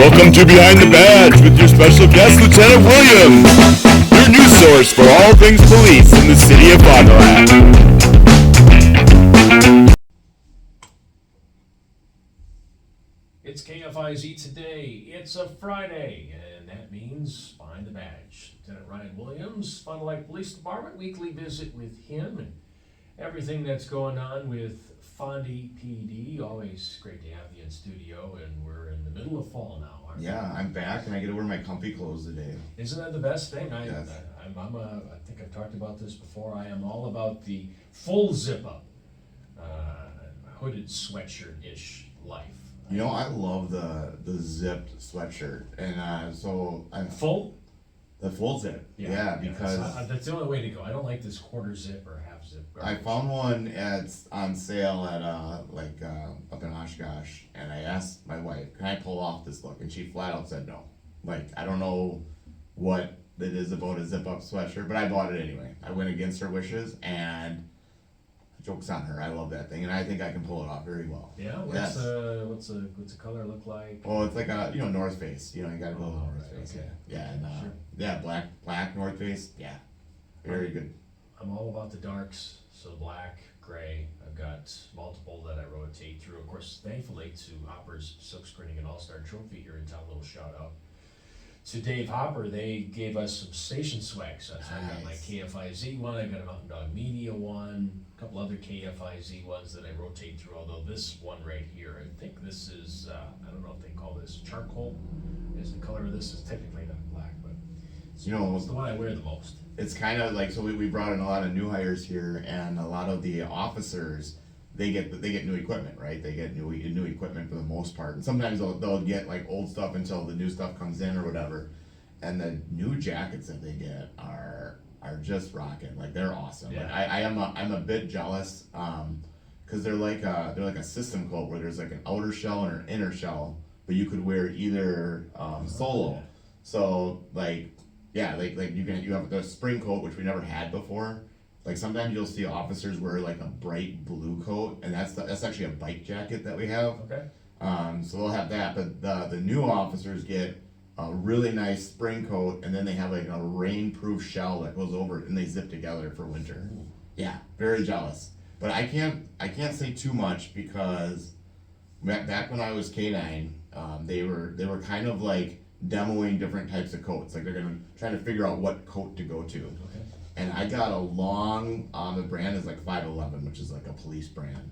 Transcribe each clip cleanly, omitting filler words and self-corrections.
Welcome to Behind the Badge with your special guest, Lieutenant Williams, your news source for all things police in the city of Fond du Lac. It's KFIZ today. It's a Friday, and that means Behind the Badge. Lieutenant Ryan Williams, Fond du Lac Police Department, weekly visit with him and everything that's going on with Fondy PD. Always great to have you in studio, and we're in the middle of fall now, aren't we? Yeah, I'm back and I get to wear my comfy clothes today. Isn't that the best thing? I think I've talked about this before. I am all about the full zip up, hooded sweatshirt-ish life. You know, I love the zipped sweatshirt, and so I'm Full? the full zip. Yeah, because that's the only way to go. I don't like this quarter zip or half zip. I found one on sale at up in Oshkosh, and I asked my wife, "Can I pull off this look?" And she flat out said no. Like, I don't know what it is about a zip up sweatshirt, but I bought it anyway. I went against her wishes, and joke's on her. I love that thing, and I think I can pull it off very well. Yeah, Yes. what's the color look like? Oh, it's like a North Face. You gotta go with Oh, North right, Face. okay. Yeah, and Sure. yeah, black North Face. Yeah, very good. I'm all about the darks, so black, gray. I've got multiple that I rotate through. Of course, thankfully to Hopper's Silk Screening and All-Star Trophy here in town. Little shout out to Dave Hopper. They gave us some station swag. So I got my Nice. KFIZ one. I got a Mountain Dog Media one. A couple other KFIZ ones that I rotate through. Although this one right here, I think this is I don't know if they call this charcoal. Is the color of this is technically not black, but it's the one I wear the most. It's kind of like, so we brought in a lot of new hires here, and a lot of the officers, they get new equipment, right? They get new equipment for the most part, and sometimes they'll get like old stuff until the new stuff comes in or whatever. And the new jackets that they get are just rocking. Like, they're awesome. Yeah. Like, I'm a bit jealous, because they're like a system coat where there's like an outer shell and an inner shell, but you could wear either solo. So like, yeah, like you have the spring coat, which we never had before. Like, sometimes you'll see officers wear like a bright blue coat, and that's actually a bike jacket that we have. Okay. So they'll have that, but the new officers get a really nice spring coat, and then they have like a rain-proof shell that goes over it, and they zip together for winter. Yeah, very jealous. But I can't say too much, because back when I was K-9, they were kind of like demoing different types of coats. Like, they're trying to figure out what coat to go to. Okay. And I got a long, the brand is like 511, which is like a police brand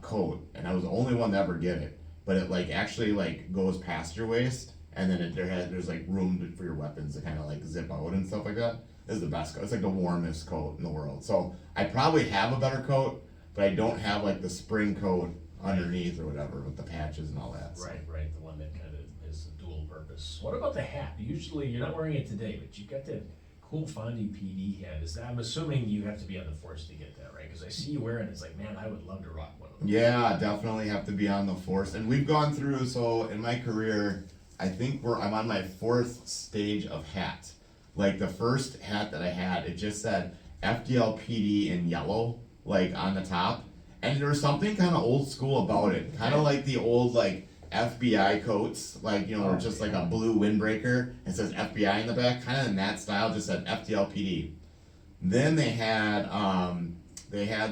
coat, and I was the only one to ever get it. But it like actually like goes past your waist, and then there's like room for your weapons to kind of like zip out and stuff like that. This is the best coat. It's like the warmest coat in the world. So I probably have a better coat, but I don't have like the spring coat underneath or whatever with the patches and all that. So. Right, the one that kind of is a dual purpose. What about the hat? Usually, you're not wearing it today, but you've got that cool Fondy PD hat. I'm assuming you have to be on the force to get that, right? Because I see you wearing it, it's like, man, I would love to rock one of those. Yeah, definitely have to be on the force. And we've gone through, so in my career, I think I'm on my 4th stage of hat. Like, the first hat that I had, it just said FDL PD in yellow, like on the top. And there was something kind of old school about it. Kind of like the old, like, FBI coats, like, just like a blue windbreaker. It says FBI in the back, kind of in that style, just said FDL PD. Then they had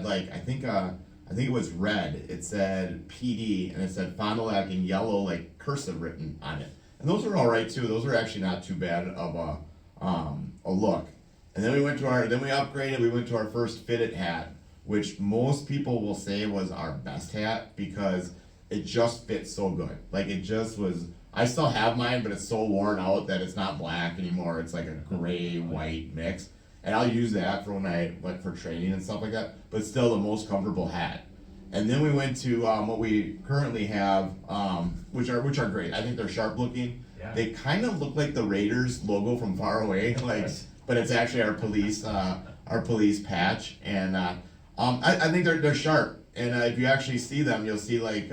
like, I think it was red. It said PD, and it said Fond du Lac in yellow, like cursive written on it. And those were all right too. Those were actually not too bad of a look. And then we upgraded. We went to our first fitted hat, which most people will say was our best hat, because it just fits so good. Like, it just was. I still have mine, but it's so worn out that it's not black anymore. It's like a gray white mix, and I'll use that for for training and stuff like that. But it's still the most comfortable hat. And then we went to what we currently have, which are great. I think they're sharp looking. Yeah. They kind of look like the Raiders logo from far away, like, but it's actually our police patch. And I think they're sharp. And if you actually see them, you'll see like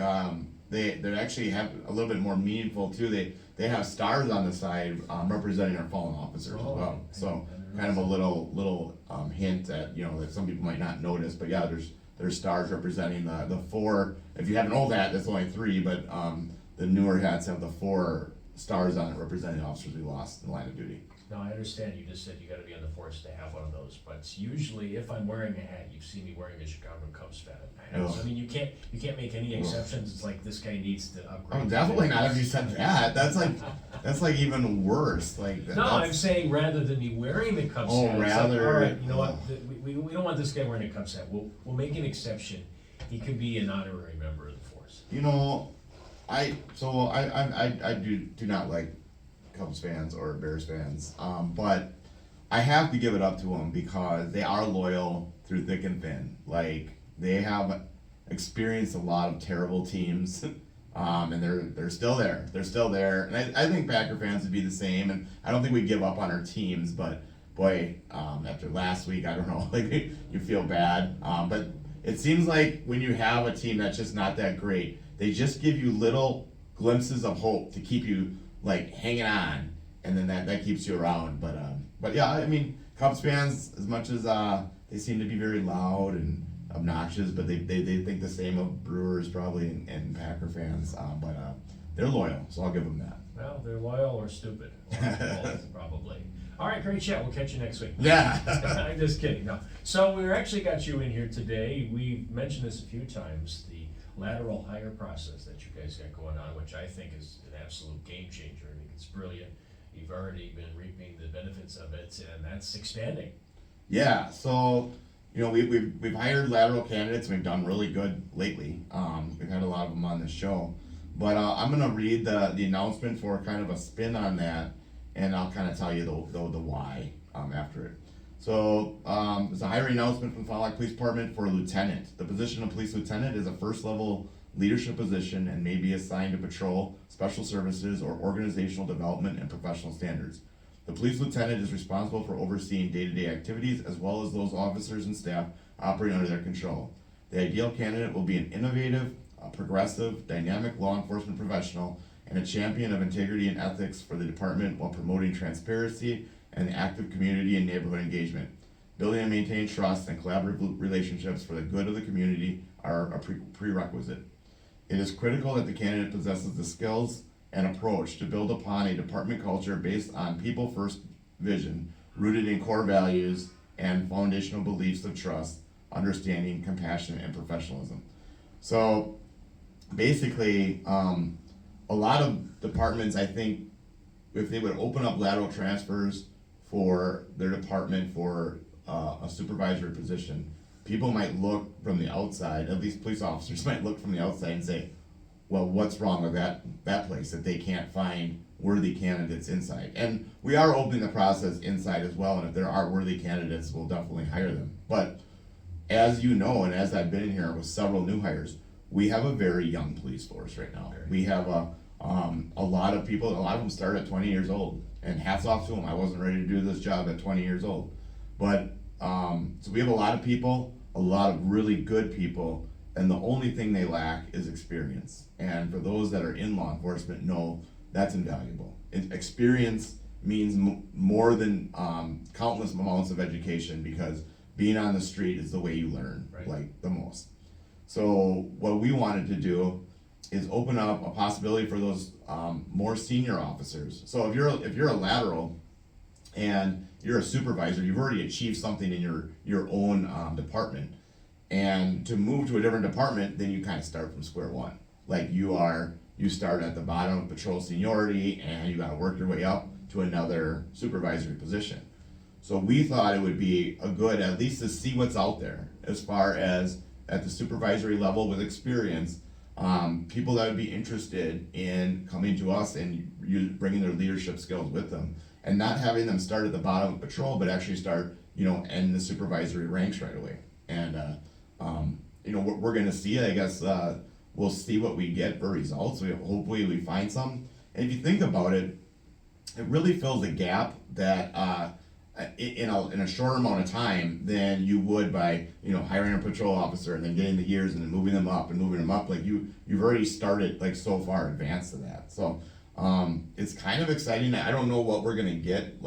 they actually have a little bit more meaningful too. They have stars on the side representing our fallen officers as well. So kind of a little hint at that some people might not notice. But yeah, there's stars representing the 4. If you have an old hat, that's only 3. But the newer hats have the 4 stars on it representing officers we lost in the line of duty. Now, I understand you just said you gotta be on the force to have one of those, but usually if I'm wearing a hat, you've seen me wearing a Chicago Cubs hat. Oh. I mean, you can't make any exceptions. It's like this guy needs to upgrade. Oh, definitely not if you said that. That's like even worse. Like No, I'm saying rather than me wearing the Cubs hat, it's rather, like, all right, you know what? We don't want this guy wearing a Cubs hat. We'll make an exception. He could be an honorary member of the force. You know, I do not like Cubs fans or Bears fans, but I have to give it up to them because they are loyal through thick and thin. Like they have experienced a lot of terrible teams, and they're still there. They're still there, and I think Packer fans would be the same. And I don't think we give up on our teams, but boy, after last week, I don't know, like you feel bad. But it seems like when you have a team that's just not that great, they just give you little glimpses of hope to keep you like hanging on, and then that keeps you around. But yeah, I mean, Cubs fans, as much as they seem to be very loud and obnoxious, but they think the same of Brewers probably and Packer fans. But they're loyal, so I'll give them that. Well, they're loyal or stupid, or both, probably. All right, great chat. We'll catch you next week. Yeah. I'm just kidding. No. So we actually got you in here today. We've mentioned this a few times, the lateral hire process that you guys got going on, which I think is an absolute game changer. I think it's brilliant. You've already been reaping the benefits of it, and that's expanding. Yeah. So, you know, we've hired lateral candidates. We've done really good lately. We've had a lot of them on the show. But I'm gonna read the announcement for kind of a spin on that, and I'll kind of tell you the why after it. So there's a hiring announcement from Fond du Lac Police Department for a lieutenant. The position of police lieutenant is a first level leadership position and may be assigned to patrol, special services, or organizational development and professional standards. The police lieutenant is responsible for overseeing day-to-day activities as well as those officers and staff operating under their control. The ideal candidate will be an innovative, progressive, dynamic law enforcement professional and a champion of integrity and ethics for the department while promoting transparency and active community and neighborhood engagement. Building and maintaining trust and collaborative relationships for the good of the community are a prerequisite. It is critical that the candidate possesses the skills and approach to build upon a department culture based on people-first vision, rooted in core values and foundational beliefs of trust, understanding, compassion, and professionalism. So basically, a lot of departments, I think, if they would open up lateral transfers for their department for a supervisory position, people might look from the outside, at least police officers might look from the outside and say, well, what's wrong with that place that they can't find worthy candidates inside? And we are opening the process inside as well, and if there are worthy candidates, we'll definitely hire them. But as you know, and as I've been in here with several new hires, we have a very young police force right now. We have a lot of people, a lot of them start at 20 years old, and hats off to them. I wasn't ready to do this job at 20 years old. But, so we have a lot of people, a lot of really good people, and the only thing they lack is experience. And for those that are in law enforcement, know that's invaluable. Experience means more than countless amounts of education, because being on the street is the way you learn, Right. like the most. So what we wanted to do is open up a possibility for those more senior officers. So if you're a lateral and you're a supervisor, you've already achieved something in your own department, and to move to a different department, then you kind of start from square one. Like you start at the bottom of patrol seniority, and you got to work your way up to another supervisory position. So we thought it would be a good, at least to see what's out there as far as at the supervisory level with experience, people that would be interested in coming to us and bringing their leadership skills with them, and not having them start at the bottom of patrol, but actually start, in the supervisory ranks right away. And we're going to see, I guess, we'll see what we get for results. Hopefully we find some. And if you think about it, it really fills a gap that in a shorter amount of time than you would by hiring a patrol officer and then getting the years and then moving them up. Like you've already started like so far advanced to that. So it's kind of exciting. I don't know what we're gonna get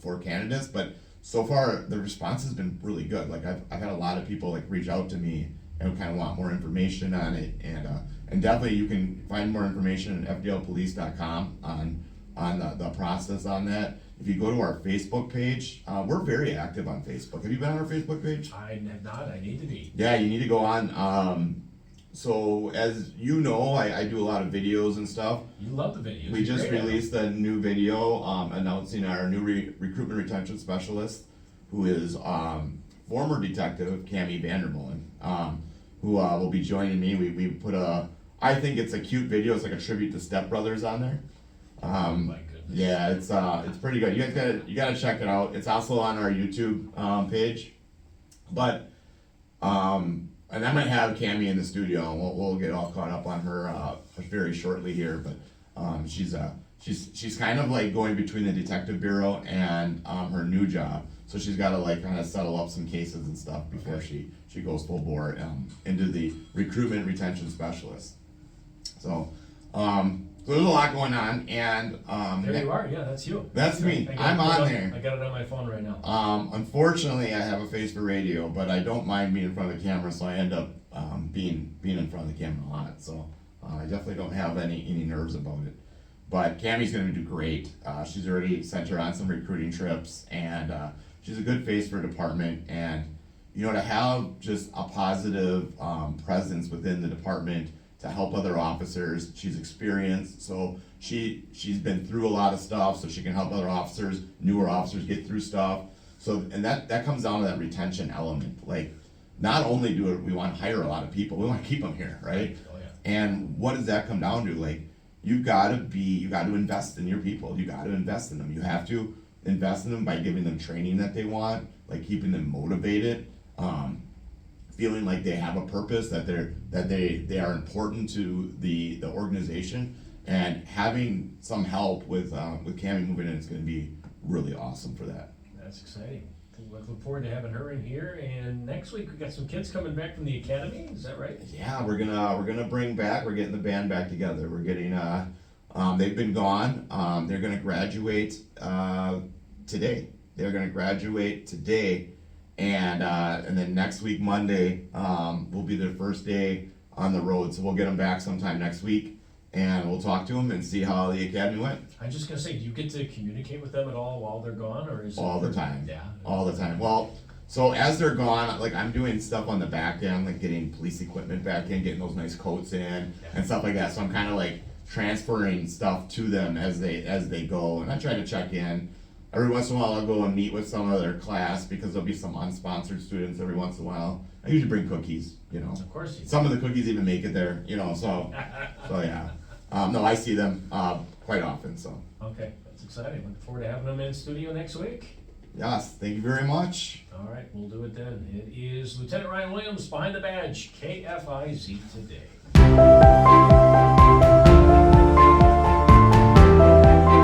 for candidates, but so far the response has been really good. Like I've had a lot of people like reach out to me and kind of want more information on it, and And definitely you can find more information at fdlpolice.com on the process on that. If you go to our Facebook page, we're very active on Facebook. Have you been on our Facebook page? I have not. I need to be. Yeah, you need to go on. So as you know, I do a lot of videos and stuff. You love the videos. We You're just great at released a new video announcing our new recruitment retention specialist, who is former detective Cammie Vandermolen, who will be joining me. We put I think it's a cute video. It's like a tribute to Step Brothers on there. Oh my goodness. Yeah, it's pretty good. You gotta check it out. It's also on our YouTube page. But and I might have Cammie in the studio, and we'll get all caught up on her very shortly here. But she's kind of like going between the detective bureau and her new job. So she's got to like kind of settle up some cases and stuff before she goes full bore into the recruitment retention specialist. So there's a lot going on, and There you are. Yeah, that's you. that's me. I'm on there. I got it on my phone right now. Unfortunately, I have a face for radio, but I don't mind being in front of the camera, so I end up being in front of the camera a lot. So I definitely don't have any nerves about it. But Cammie's going to do great. She's already sent her on some recruiting trips, and she's a good face for a department. And to have just a positive presence within the department to help other officers. She's experienced, so she's been through a lot of stuff, so she can help other officers, newer officers get through stuff. So, and that comes down to that retention element. Like, not only do we want to hire a lot of people, we want to keep them here, right? Oh, yeah. And what does that come down to? Like, you got to invest in your people. You got to invest in them. You have to invest in them by giving them training that they want, like keeping them motivated, feeling like they have a purpose, that they are important to the organization, and having some help with Cammie moving in is going to be really awesome for that. That's exciting. Look forward to having her in here. And next week we got some kids coming back from the academy. Is that right? Yeah, we're getting the band back together. We're getting they've been gone. They're gonna graduate today. They're gonna graduate today, and then next week Monday will be their first day on the road. So we'll get them back sometime next week, and we'll talk to them and see how the academy went. I'm just gonna say, do you get to communicate with them at all while they're gone, or is it All the time. Yeah. All the time. Well, so as they're gone, like I'm doing stuff on the back end, like getting police equipment back in, getting those nice coats in and stuff like that. So I'm kind of like transferring stuff to them as they go, and I try to check in. Every once in a while I'll go and meet with some of their class, because there'll be some unsponsored students every once in a while. I usually bring cookies, Of course you do. Some of the cookies even make it there, so yeah. No, I see them quite often, so. Okay, that's exciting. Looking forward to having them in studio next week. Yes, thank you very much. All right, we'll do it then. It is Lieutenant Ryan Williams behind the badge, KFIZ Today.